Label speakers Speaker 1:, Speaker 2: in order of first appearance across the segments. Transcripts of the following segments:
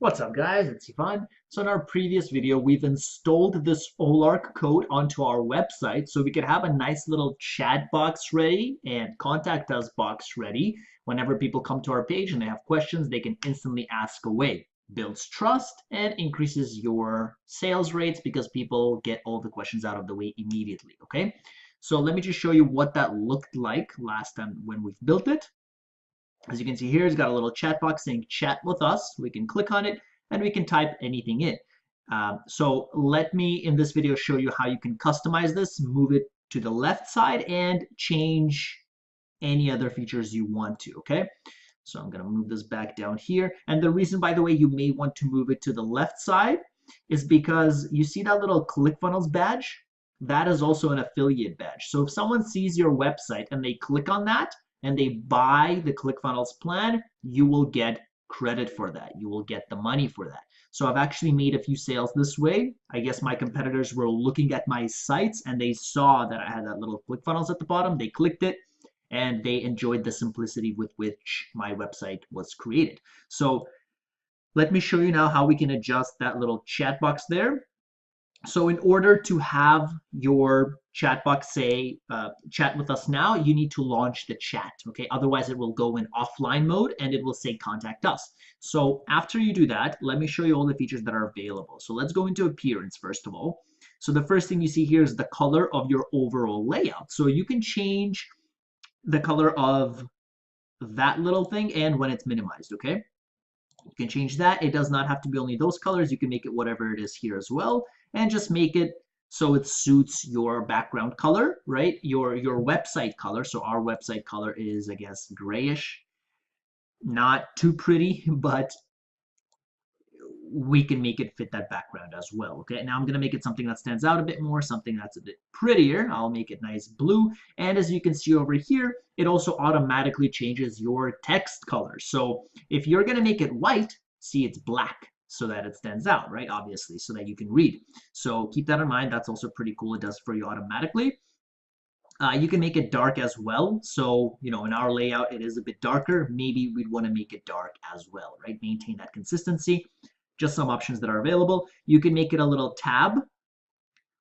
Speaker 1: What's up guys, it's Ivan. So in our previous video, we've installed this Olark code onto our website so we could have a nice little chat box ready and contact us box ready. Whenever people come to our page and they have questions, they can instantly ask away. Builds trust and increases your sales rates because people get all the questions out of the way immediately, okay? So let me just show you what that looked like last time when we've built it. As you can see here, it's got a little chat box saying chat with us. We can click on it and we can type anything in. So let me in this video show you how you can customize this, move it to the left side and change any other features you want to, okay? So I'm gonna move this back down here. And the reason, by the way, you may want to move it to the left side is because you see that little ClickFunnels badge? That is also an affiliate badge. So if someone sees your website and they click on that, and they buy the ClickFunnels plan, you will get credit for that. You will get the money for that. So I've actually made a few sales this way. I guess my competitors were looking at my sites and they saw that I had that little ClickFunnels at the bottom. They clicked it and they enjoyed the simplicity with which my website was created. So let me show you now how we can adjust that little chat box there. So in order to have your chat box say chat with us now, you need to launch the chat, okay? Otherwise it will go in offline mode and it will say contact us. So after you do that, let me show you all the features that are available. So let's go into appearance first of all. So the first thing you see here is the color of your overall layout. So you can change the color of that little thing and when it's minimized, okay? You can change that. It does not have to be only those colors. You can make it whatever it is here as well. And just make it so it suits your background color, right? Your website color. So our website color is, I guess, grayish. Not too pretty, but we can make it fit that background as well. Okay, now I'm going to make it something that stands out a bit more, something that's a bit prettier. I'll make it nice blue. And as you can see over here, it also automatically changes your text color. So if you're going to make it white, see it's black so that it stands out, right? Obviously, so that you can read. So keep that in mind. That's also pretty cool. It does for you automatically. You can make it dark as well. So, you know, in our layout, it is a bit darker. Maybe we'd want to make it dark as well, right? Maintain that consistency. Just some options that are available. You can make it a little tab,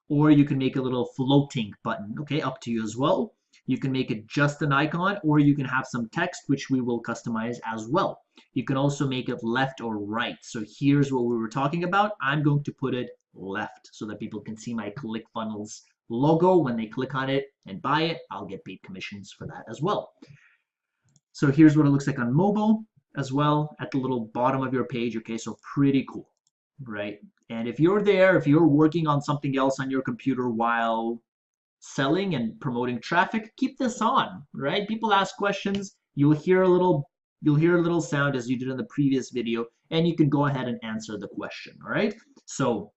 Speaker 1: or you can make a little floating button, okay, up to you as well. You can make it just an icon, or you can have some text, which we will customize as well. You can also make it left or right. So here's what we were talking about. I'm going to put it left so that people can see my ClickFunnels logo. When they click on it and buy it, I'll get paid commissions for that as well. So here's what it looks like on mobile as well at the little bottom of your page. Okay, so pretty cool, right? And if you're there, if you're working on something else on your computer while selling and promoting traffic, keep this on, right? People ask questions, you'll hear a little sound as you did in the previous video, and you can go ahead and answer the question, all right? So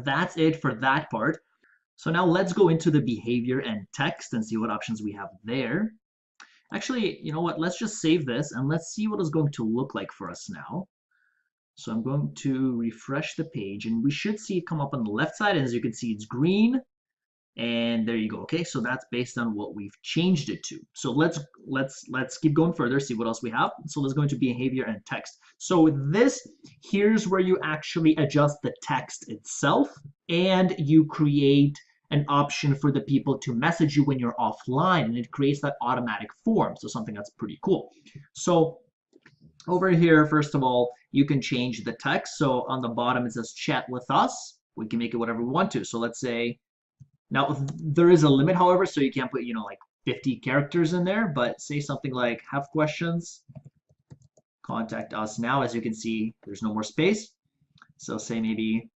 Speaker 1: that's it for that part. So now let's go into the behavior and text and see what options we have there. Actually, you know what? Let's just save this and let's see what it's going to look like for us now. So I'm going to refresh the page and we should see it come up on the left side. And as you can see, it's green. And there you go. Okay, so that's based on what we've changed it to. So let's keep going further, see what else we have. So let's go into behavior and text. So here's where you actually adjust the text itself and you create an option for the people to message you when you're offline, and it creates that automatic form. So something that's pretty cool. So over here, first of all, you can change the text. So on the bottom, it says chat with us. We can make it whatever we want to. So let's say, now there is a limit, however, so you can't put, you know, like 50 characters in there, but say something like have questions, contact us now. As you can see, there's no more space. So say maybe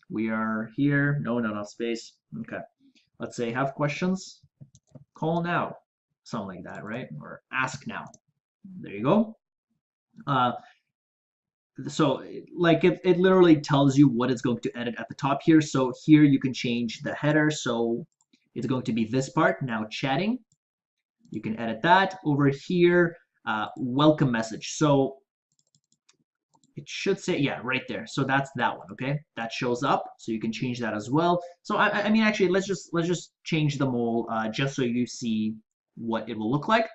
Speaker 1: we are here. No, not enough space. Okay. Let's say have questions, call now. Something like that, right? Or ask now. There you go. So like it literally tells you what it's going to edit at the top here. So here you can change the header. So it's going to be this part, now chatting. You can edit that. Over here, welcome message. So it should say, yeah, right there. So that's that one, okay? That shows up, so you can change that as well. So I mean, actually, let's just change them all just so you see what it will look like.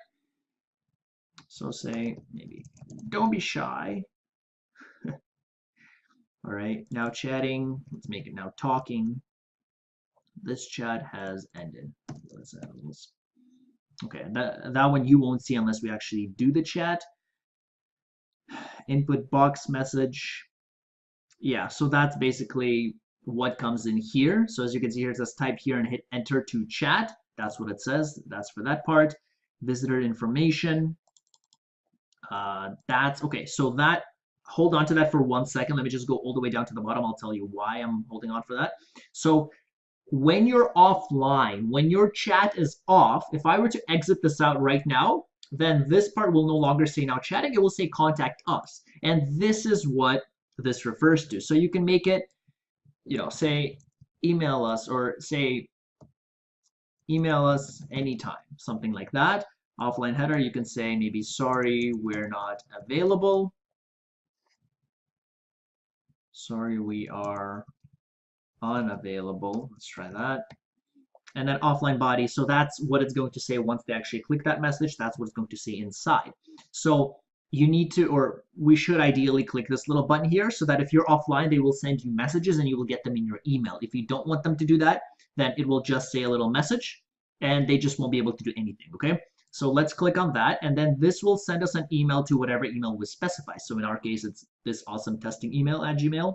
Speaker 1: So say maybe, don't be shy. All right, now chatting. Let's make it now talking. This chat has ended. Okay, that one you won't see unless we actually do the chat. Input box message. Yeah, so that's basically what comes in here. So as you can see here, it says type here and hit enter to chat. That's what it says. That's for that part. Visitor information. That's okay. So that, hold on to that for 1 second. Let me just go all the way down to the bottom. I'll tell you why I'm holding on for that. So when you're offline, when your chat is off, if I were to exit this out right now, then this part will no longer say now chatting. It will say contact us. And this is what this refers to. So you can make it, say email us, or say email us anytime, something like that. Offline header, you can say maybe sorry, we're not available. Sorry, we are unavailable. Let's try that. And then offline body, so that's what it's going to say once they actually click that message. That's what it's going to say inside. So you need to, or we should ideally click this little button here so that if you're offline, they will send you messages and you will get them in your email. If you don't want them to do that, then it will just say a little message and they just won't be able to do anything, okay? So let's click on that, and then this will send us an email to whatever email was specified. So in our case, it's this awesome testing email at Gmail.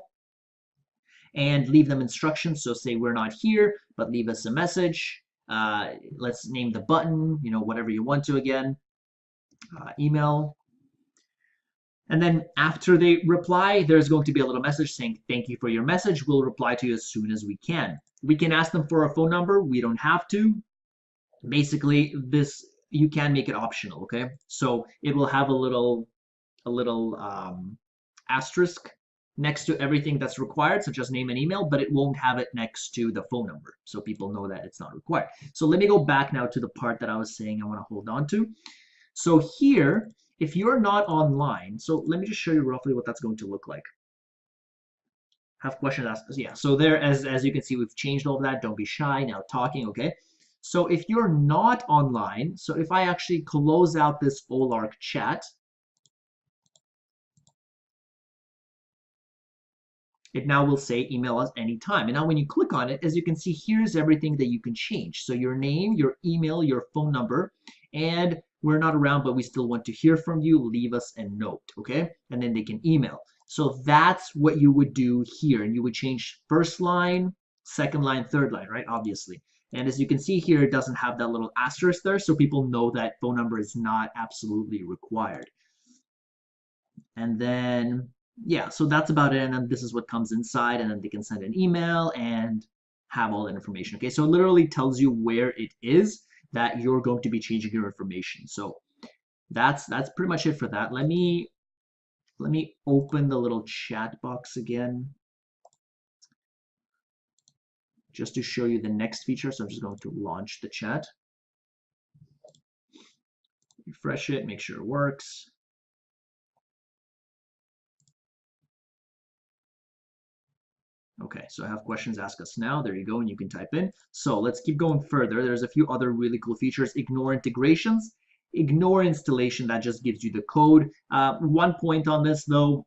Speaker 1: And leave them instructions. So say we're not here, but leave us a message. Let's name the button, whatever you want to again. Email. And then after they reply, there's going to be a little message saying, thank you for your message. We'll reply to you as soon as we can. We can ask them for a phone number. We don't have to. Basically, this, you can make it optional, okay? So it will have a little asterisk next to everything that's required, such as name and email, but it won't have it next to the phone number. So people know that it's not required. So let me go back now to the part that I was saying I want to hold on to. So here, if you're not online, so let me just show you roughly what that's going to look like. Have questions asked. Yeah, so there, as you can see, we've changed all of that. Don't be shy, now talking, okay? So if you're not online, so if I actually close out this Olark chat, it now will say email us anytime. And now when you click on it, as you can see, here's everything that you can change. So your name, your email, your phone number, and we're not around, but we still want to hear from you, leave us a note, okay? And then they can email. So that's what you would do here. And you would change first line, second line, third line, right? Obviously. And as you can see here, it doesn't have that little asterisk there, so people know that phone number is not absolutely required. And then, yeah, so that's about it. And then this is what comes inside, and then they can send an email and have all that information. Okay, so it literally tells you where it is that you're going to be changing your information. So that's pretty much it for that. Let me open the little chat box again, just to show you the next feature. So I'm just going to launch the chat, refresh it, make sure it works. Okay, so I have questions, ask us now. There you go, and you can type in. So let's keep going further. There's a few other really cool features. Ignore integrations, ignore installation, that just gives you the code. One point on this though,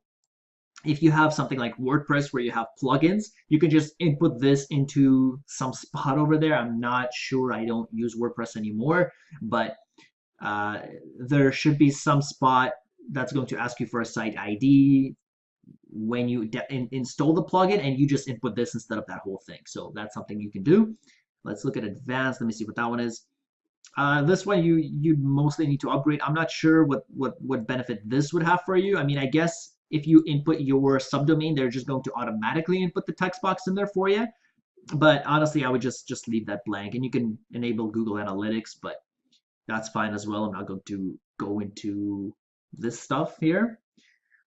Speaker 1: if you have something like WordPress where you have plugins, you can just input this into some spot over there. I'm not sure, I don't use WordPress anymore, but there should be some spot that's going to ask you for a site ID when you install the plugin, and you just input this instead of that whole thing. So that's something you can do. Let's look at advanced. Let me see what that one is. This one you mostly need to upgrade. I'm not sure what benefit this would have for you. I mean, I guess if you input your subdomain, they're just going to automatically input the text box in there for you. But honestly, I would just leave that blank, and you can enable Google Analytics, but that's fine as well. I'm not going to go into this stuff here.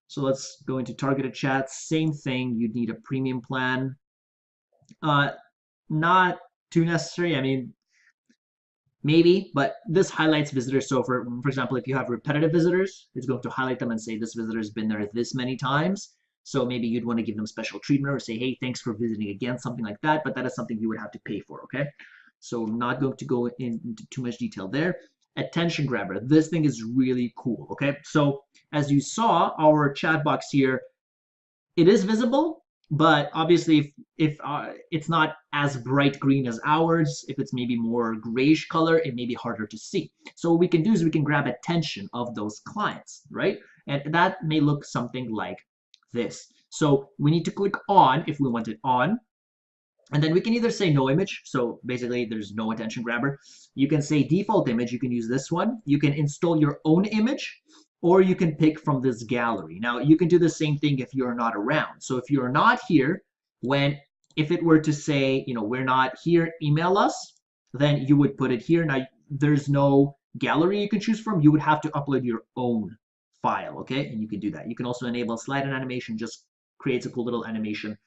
Speaker 1: So let's go into targeted chats. Same thing. You'd need a premium plan. Not too necessary. I mean, maybe, but this highlights visitors. So for example, if you have repetitive visitors, it's going to highlight them and say this visitor has been there this many times. So maybe you'd want to give them special treatment or say, hey, thanks for visiting again, something like that. But that is something you would have to pay for, okay? So I'm not going to go into too much detail there. Attention grabber. This thing is really cool, okay? So as you saw, our chat box here, it is visible, But obviously if it's not as bright green as ours, if it's maybe more grayish color, it may be harder to see. So what we can do is we can grab attention of those clients, right? And that may look something like this. So we need to click on if we want it on. And then we can either say no image, so basically there's no attention grabber. You can say default image, you can use this one. You can install your own image, or you can pick from this gallery. Now you can do the same thing if you're not around. So if you're not here, if it were to say, we're not here, email us, then you would put it here. Now there's no gallery you can choose from. You would have to upload your own file, okay? And you can do that. You can also enable slide and animation, just creates a cool little animation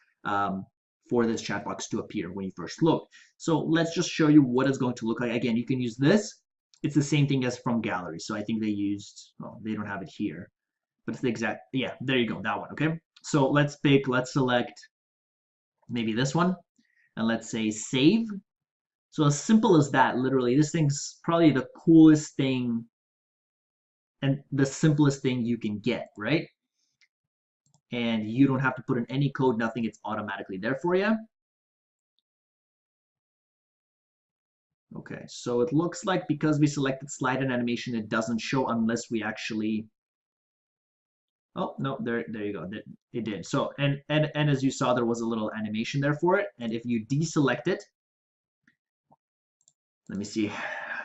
Speaker 1: for this chat box to appear when you first load. So let's just show you what it's going to look like. Again, you can use this. It's the same thing as from gallery. So I think they used, well, they don't have it here, but it's the exact, yeah, there you go, that one, okay? So let's select maybe this one, and let's say save. So as simple as that, literally, this thing's probably the coolest thing and the simplest thing you can get, right? And you don't have to put in any code, nothing, it's automatically there for you. Okay, so it looks like because we selected slide and animation, it doesn't show unless we actually, oh no, there you go, it did. So and as you saw, there was a little animation there for it, and if you deselect it, let me see,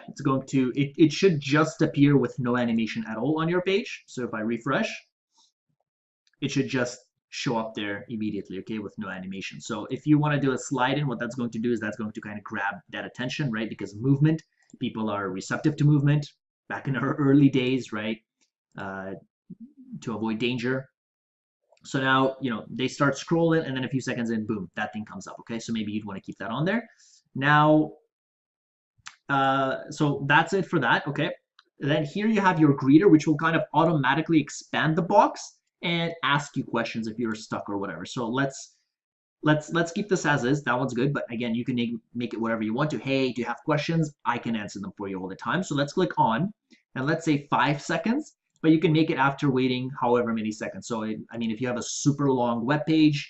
Speaker 1: it's going to, it should just appear with no animation at all on your page. So if I refresh, it should just show up there immediately, okay, with no animation. So if you want to do a slide in, what that's going to do is that's going to kind of grab that attention, right? Because movement, people are receptive to movement back in our early days, right? To avoid danger. So now, they start scrolling, and then a few seconds in, boom, that thing comes up, okay? So maybe you'd want to keep that on there. Now, so that's it for that, okay? Then here you have your greeter, which will kind of automatically expand the box and ask you questions if you're stuck or whatever. So let's keep this as is. That one's good, but again, you can make it whatever you want to. Hey, do you have questions? I can answer them for you all the time. So let's click on, and let's say 5 seconds, but you can make it after waiting however many seconds. So I mean, if you have a super long web page,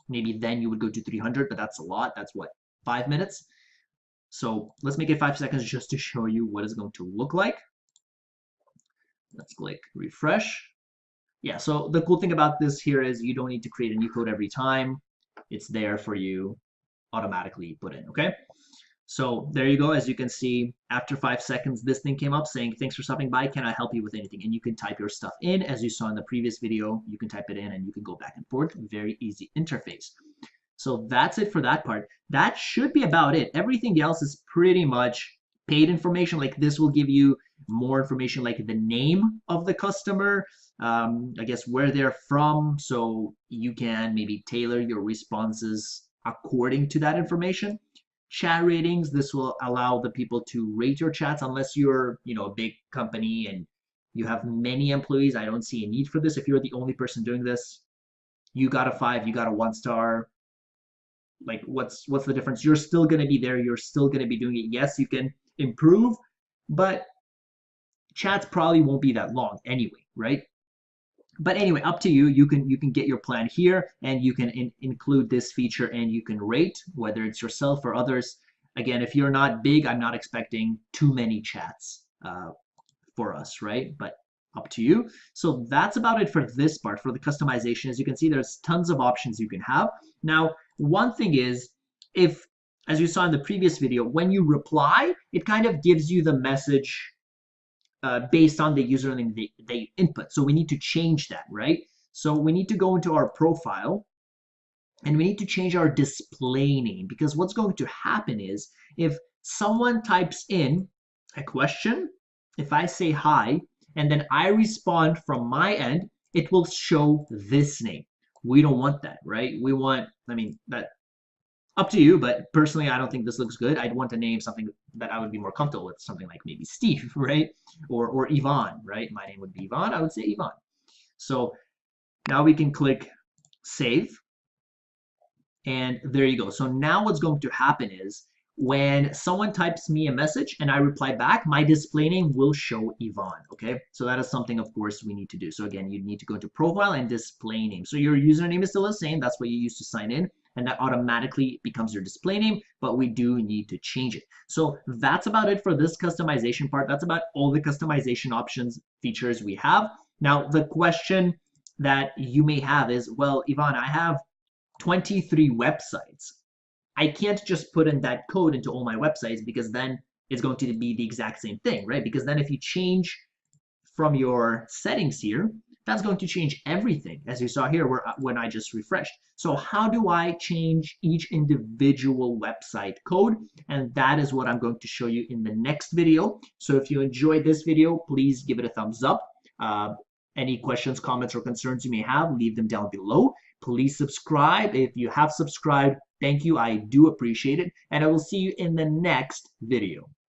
Speaker 1: maybe then you would go to 300, but that's a lot. That's what, 5 minutes? So let's make it 5 seconds just to show you what it's going to look like. Let's click refresh. Yeah, so the cool thing about this here is you don't need to create a new code every time. It's there for you automatically put in, okay? So there you go. As you can see, after 5 seconds, this thing came up saying, thanks for stopping by. Can I help you with anything? And you can type your stuff in. As you saw in the previous video, you can type it in and you can go back and forth. Very easy interface. So that's it for that part. That should be about it. Everything else is pretty much paid information. Like this will give you more information, like the name of the customer, I guess where they're from, so you can maybe tailor your responses according to that information. Chat ratings, this will allow the people to rate your chats unless you're, a big company and you have many employees. I don't see a need for this. If you're the only person doing this, you got a 5, you got a 1 star. Like what's the difference? You're still going to be there. You're still going to be doing it. Yes, you can improve, but chats probably won't be that long anyway, right? But anyway, up to you. You can get your plan here, and you can include this feature, and you can rate whether it's yourself or others. Again, if you're not big, I'm not expecting too many chats for us, right? But up to you. So that's about it for this part, for the customization. As you can see, there's tons of options you can have. Now, one thing is, if, as you saw in the previous video, when you reply, it kind of gives you the message based on the username they input. So we need to change that, right? So we need to go into our profile and we need to change our display name, because what's going to happen is if someone types in a question, if I say hi and then I respond from my end, it will show this name. We don't want that, right? We want, I mean, that up to you, but personally, I don't think this looks good. I'd want to name something that I would be more comfortable with, something like maybe Steve, right? Or Ivan, right? My name would be Ivan. I would say Ivan. So now we can click save. And there you go. So now what's going to happen is when someone types me a message and I reply back, my display name will show Yvonne, okay? So that is something, of course, we need to do. So again, you need to go into profile and display name. So your username is still the same. That's what you use to sign in, and that automatically becomes your display name, but we do need to change it. So that's about it for this customization part. That's about all the customization options, features we have. Now, the question that you may have is, well, Yvonne, I have 23 websites. I can't just put in that code into all my websites because then it's going to be the exact same thing, right? Because then if you change from your settings here, that's going to change everything, as you saw here when I just refreshed. So how do I change each individual website code? And that is what I'm going to show you in the next video. So if you enjoyed this video, please give it a thumbs up. Any questions, comments, or concerns you may have, leave them down below. Please subscribe. If you have subscribed, thank you. I do appreciate it. And I will see you in the next video.